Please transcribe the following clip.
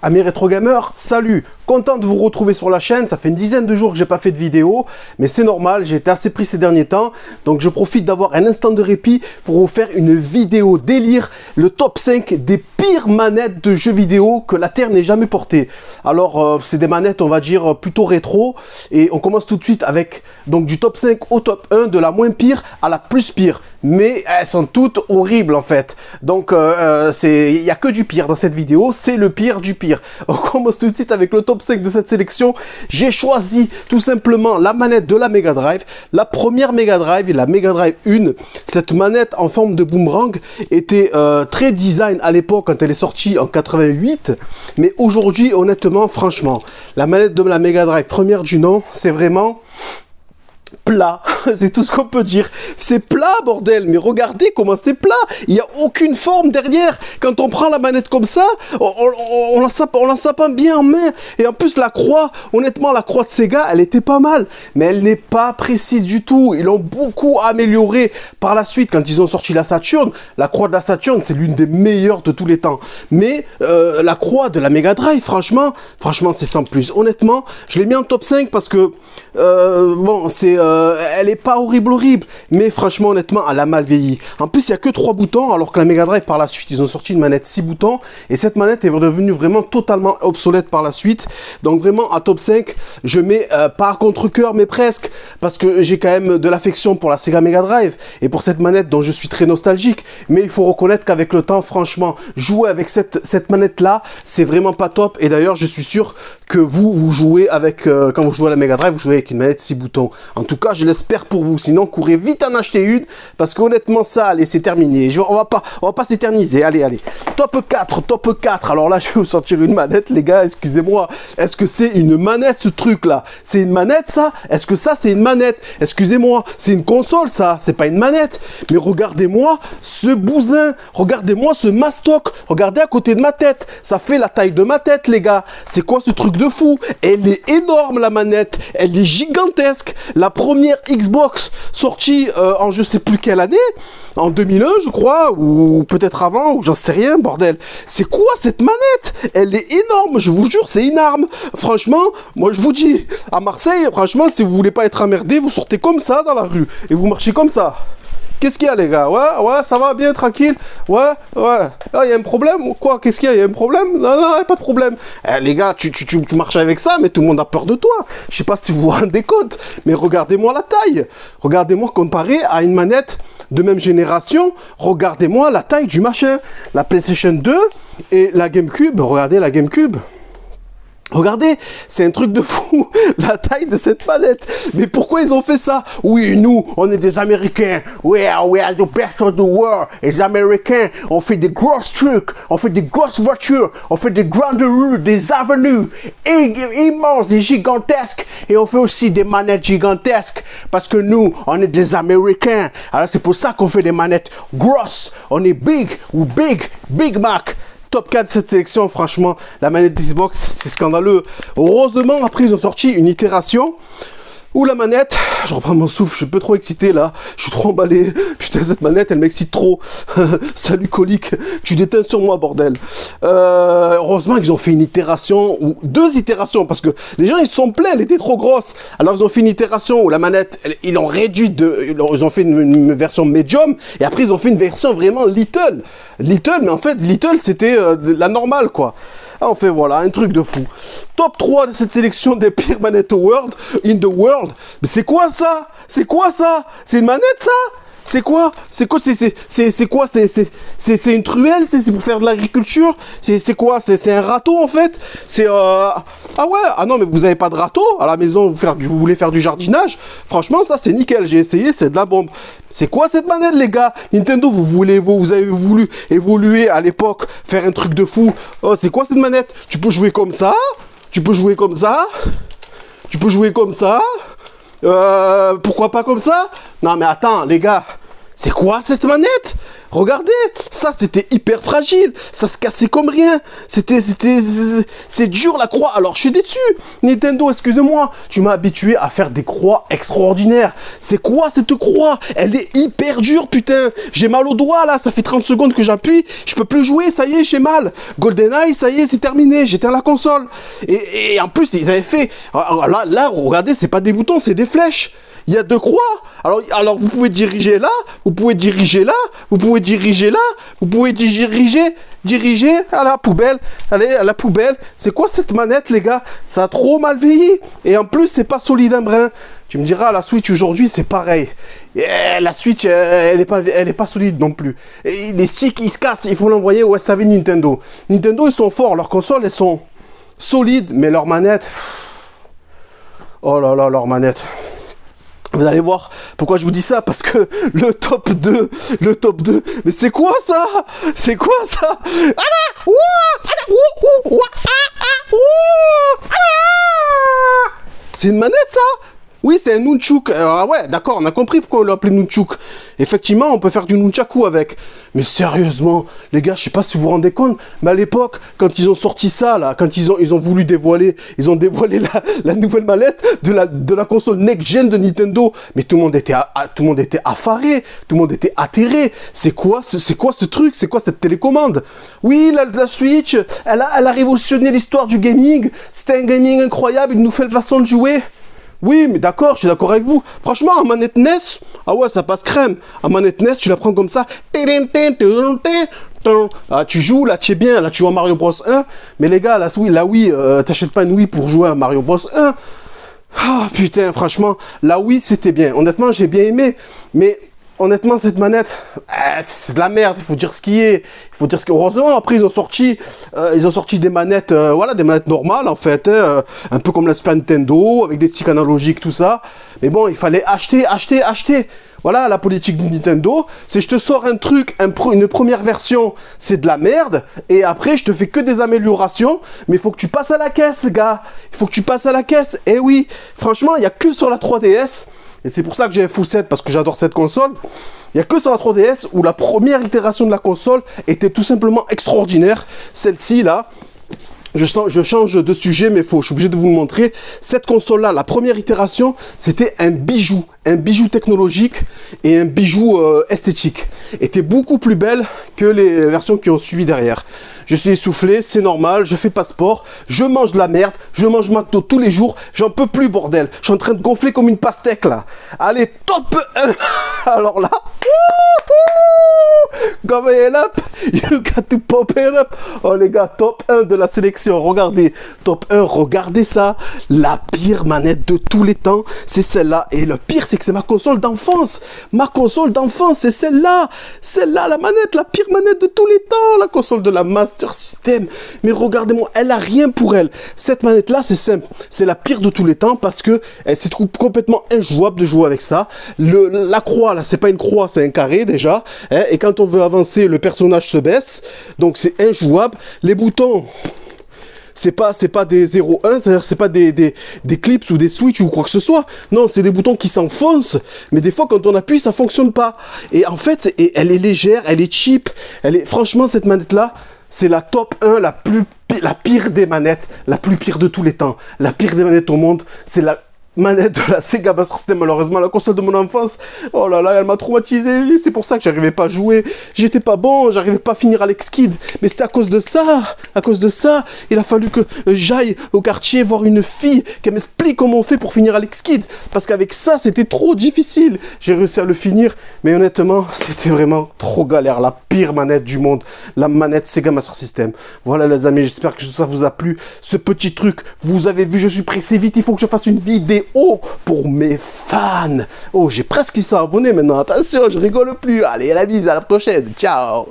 Amis rétro gamers, salut! Content de vous retrouver sur la chaîne, ça fait une dizaine de jours que j'ai pas fait de vidéo, mais c'est normal, j'ai été assez pris ces derniers temps, donc je profite d'avoir un instant de répit pour vous faire une vidéo délire, le top 5 des pires manettes de jeux vidéo que la Terre n'ait jamais portées. Alors, c'est des manettes, on va dire, plutôt rétro, et on commence tout de suite avec donc du top 5 au top 1, de la moins pire à la plus pire. Mais elles sont toutes horribles en fait. Donc il n'y a que du pire dans cette vidéo, c'est le pire du pire. On commence tout de suite avec le top 5 de cette sélection. J'ai choisi tout simplement la manette de la Mega Drive. La première Mega Drive, la Mega Drive 1. Cette manette en forme de boomerang était très design à l'époque quand elle est sortie en 88. Mais aujourd'hui, honnêtement, franchement, la manette de la Mega Drive première du nom, c'est vraiment... plat, c'est tout ce qu'on peut dire. C'est plat, bordel, mais regardez comment c'est plat. Il n'y a aucune forme derrière. Quand on prend la manette comme ça, on la sape bien en main. Et en plus, la croix, honnêtement, la croix de Sega, elle était pas mal. Mais elle n'est pas précise du tout. Ils l'ont beaucoup amélioré par la suite. Quand ils ont sorti la Saturn, la croix de la Saturn, c'est l'une des meilleures de tous les temps. Mais la croix de la Mega Drive, franchement, c'est sans plus. Honnêtement, je l'ai mis en top 5 parce que, bon, elle est pas horrible, mais franchement, honnêtement, elle a mal vieilli. En plus, il y a que 3 boutons, alors que la Mega Drive, par la suite, ils ont sorti une manette 6 boutons, et cette manette est devenue vraiment totalement obsolète par la suite. Donc vraiment, à top 5, je mets pas à contre-cœur, mais presque, parce que j'ai quand même de l'affection pour la Sega Mega Drive, et pour cette manette dont je suis très nostalgique. Mais il faut reconnaître qu'avec le temps, franchement, jouer avec cette manette-là, c'est vraiment pas top, et d'ailleurs, je suis sûr que vous jouez avec, quand vous jouez à la Mega Drive, vous jouez avec une manette 6 boutons. En tout cas, je l'espère pour vous. Sinon, courez vite en acheter une. Parce qu'honnêtement, ça, allez, c'est terminé. On va pas s'éterniser. Allez. Top 4. Alors là, je vais vous sortir une manette, les gars. Excusez-moi. Est-ce que c'est une manette, ce truc-là? C'est une manette, ça? Est-ce que ça, c'est une manette? Excusez-moi. C'est une console, ça? C'est pas une manette. Mais regardez-moi ce bousin. Regardez-moi ce mastoc. Regardez à côté de ma tête. Ça fait la taille de ma tête, les gars. C'est quoi ce truc de fou? Elle est énorme, la manette. Elle est gigantesque. La première Xbox sortie en je sais plus quelle année, en 2001 je crois, ou peut-être avant, ou j'en sais rien, bordel. C'est quoi cette manette? Elle est énorme, je vous jure, c'est une arme. Franchement, moi je vous dis, à Marseille, franchement, si vous voulez pas être emmerdé, vous sortez comme ça dans la rue, et vous marchez comme ça. Qu'est-ce qu'il y a, les gars? Ouais, ça va bien, tranquille? Ouais. Ah, il y a un problème ou quoi? Qu'est-ce qu'il y a? Il y a un problème? Non, il n'y a pas de problème. Les gars, tu marches avec ça, mais tout le monde a peur de toi. Je sais pas si vous vous rendez compte, mais regardez-moi la taille. Regardez-moi comparé à une manette de même génération. Regardez-moi la taille du machin. La PlayStation 2 et la GameCube. Regardez la GameCube. Regardez, c'est un truc de fou, la taille de cette manette. Mais pourquoi ils ont fait ça? Oui, nous, on est des Américains. We are the best of the world. Les Américains, on fait des grosses trucs, on fait des grosses voitures, on fait des grandes rues, des avenues immenses et gigantesques. Et on fait aussi des manettes gigantesques. Parce que nous, on est des Américains. Alors c'est pour ça qu'on fait des manettes grosses. On est big Mac. Top 4 de cette sélection, franchement, la manette Xbox, c'est scandaleux. Heureusement, après, ils ont sorti une itération où la manette, je reprends mon souffle, je suis un peu trop excité là, je suis trop emballé. Putain, cette manette, elle m'excite trop. Salut colique, tu déteins sur moi, bordel. Heureusement qu'ils ont fait une itération, ou 2 itérations, parce que les gens, ils se sont plaints, elle était trop grosse. Alors, ils ont fait une itération où la manette, ils l'ont réduite, ils ont fait une version medium, et après, ils ont fait une version vraiment little, mais en fait, little, c'était la normale, quoi. Enfin voilà, un truc de fou. Top 3 de cette sélection des pires manettes in the world. Mais c'est quoi ça? C'est quoi ça? C'est une manette ça? C'est quoi? C'est quoi? C'est quoi? C'est une truelle? C'est pour faire de l'agriculture? C'est quoi? C'est un râteau en fait? C'est ah ouais? Ah non mais vous avez pas de râteau à la maison? Vous voulez faire du jardinage? Franchement ça c'est nickel. J'ai essayé, c'est de la bombe. C'est quoi cette manette les gars? Nintendo vous avez voulu évoluer à l'époque, faire un truc de fou. Oh c'est quoi cette manette? Tu peux jouer comme ça? Tu peux jouer comme ça? Tu peux jouer comme ça? Pourquoi pas comme ça? Non mais attends les gars, c'est quoi cette manette? Regardez, ça c'était hyper fragile, ça se cassait comme rien. C'est dur la croix. Alors je suis déçu. Nintendo, excusez-moi, tu m'as habitué à faire des croix extraordinaires. C'est quoi cette croix? Elle est hyper dure, putain. J'ai mal au doigt là, ça fait 30 secondes que j'appuie, je peux plus jouer, ça y est, j'ai mal. GoldenEye, ça y est, c'est terminé, j'éteins la console. Et en plus, ils avaient fait... Là, regardez, c'est pas des boutons, c'est des flèches. Il y a 2 croix. Alors vous pouvez diriger là, vous pouvez diriger là, vous pouvez diriger là, vous pouvez diriger à la poubelle. Allez, à la poubelle. C'est quoi cette manette, les gars? Ça a trop mal vieilli. Et en plus, c'est pas solide un brin. Tu me diras, la Switch aujourd'hui, c'est pareil. Et la Switch, elle est pas solide non plus. Et les sticks, ils se cassent. Il faut l'envoyer au SAV Nintendo. Nintendo, ils sont forts. Leurs consoles, elles sont solides. Mais leurs manettes... Oh là là, leurs manettes... Vous allez voir pourquoi je vous dis ça, parce que le top 2, mais c'est quoi ça? C'est quoi ça? C'est une manette ça? Oui, c'est un nunchuk. Ah ouais, d'accord, on a compris pourquoi on l'a appelé nunchuk. Effectivement, on peut faire du nunchaku avec. Mais sérieusement, les gars, je sais pas si vous vous rendez compte, mais à l'époque, quand ils ont sorti ça, là, quand ils ont voulu dévoiler, la nouvelle manette de la console next-gen de Nintendo, mais tout le monde était affaré, tout le monde était atterré. C'est quoi ce truc? C'est quoi cette télécommande? Oui, la Switch, elle a révolutionné l'histoire du gaming. C'était un gaming incroyable, une nouvelle façon de jouer. Oui, mais d'accord, je suis d'accord avec vous. Franchement, en manette NES, ah ouais, ça passe crème. En manette NES, tu la prends comme ça. Ah, tu joues, là, tu es bien. Là, tu joues à Mario Bros 1. Mais les gars, la Wii, t'achètes pas une Wii pour jouer à Mario Bros 1. Ah, putain, franchement, la Wii, c'était bien. Honnêtement, j'ai bien aimé. Mais... honnêtement, cette manette, c'est de la merde, il faut dire ce qui est. Heureusement, après, ils ont sorti des manettes, voilà, des manettes normales, en fait, hein, un peu comme la Super Nintendo, avec des sticks analogiques, tout ça. Mais bon, il fallait acheter. Voilà, la politique de Nintendo, c'est je te sors un truc, une première version, c'est de la merde, et après, je te fais que des améliorations, mais il faut que tu passes à la caisse, gars. Il faut que tu passes à la caisse. Et oui, franchement, il n'y a que sur la 3DS, et c'est pour ça que j'ai un full set, parce que j'adore cette console. Il n'y a que sur la 3DS où la première itération de la console était tout simplement extraordinaire. Celle-ci, là, je change de sujet, mais je suis obligé de vous le montrer. Cette console-là, la première itération, c'était un bijou technologique et un bijou esthétique. Était beaucoup plus belle que les versions qui ont suivi derrière. Je suis essoufflé, c'est normal, je fais pas sport, je mange de la merde, je mange McDo tous les jours, j'en peux plus, bordel. Je suis en train de gonfler comme une pastèque, là. Allez, top 1. Alors là, come it up, you got to pop it up. Oh les gars, top 1 de la sélection, regardez, top 1, regardez ça. La pire manette de tous les temps, c'est celle-là. Et le pire, c'est que c'est ma console d'enfance. Ma console d'enfance, c'est celle-là. Celle-là, la manette, la pire manette de tous les temps. La console de la Master System. Mais regardez-moi, elle a rien pour elle. Cette manette-là, c'est simple. C'est la pire de tous les temps parce que c'est complètement injouable de jouer avec ça. La croix, là, c'est pas une croix, c'est un carré déjà. Hein, et quand on veut avancer, le personnage se baisse. Donc, c'est injouable. Les boutons... c'est pas des 0,1, c'est-à-dire c'est pas des clips ou des switches ou quoi que ce soit. Non, c'est des boutons qui s'enfoncent, mais des fois quand on appuie, ça fonctionne pas. Et en fait, elle est légère, elle est cheap. Franchement, cette manette-là, c'est la top 1, la pire des manettes, la plus pire de tous les temps. La pire des manettes au monde, c'est la manette de la Sega Master System, malheureusement, la console de mon enfance. Oh là là, elle m'a traumatisé. C'est pour ça que j'arrivais pas à jouer. J'étais pas bon, j'arrivais pas à finir Alex Kidd. Mais c'était à cause de ça. À cause de ça, il a fallu que j'aille au quartier voir une fille qui m'explique comment on fait pour finir Alex Kidd. Parce qu'avec ça, c'était trop difficile. J'ai réussi à le finir, mais honnêtement, c'était vraiment trop galère. La pire manette du monde, la manette Sega Master System. Voilà les amis, j'espère que ça vous a plu. Ce petit truc, vous avez vu, je suis pressé vite. Il faut que je fasse une vidéo pour mes fans. Oh, j'ai presque 600 abonnés maintenant. Attention, je rigole plus. Allez, à la bise, à la prochaine. Ciao.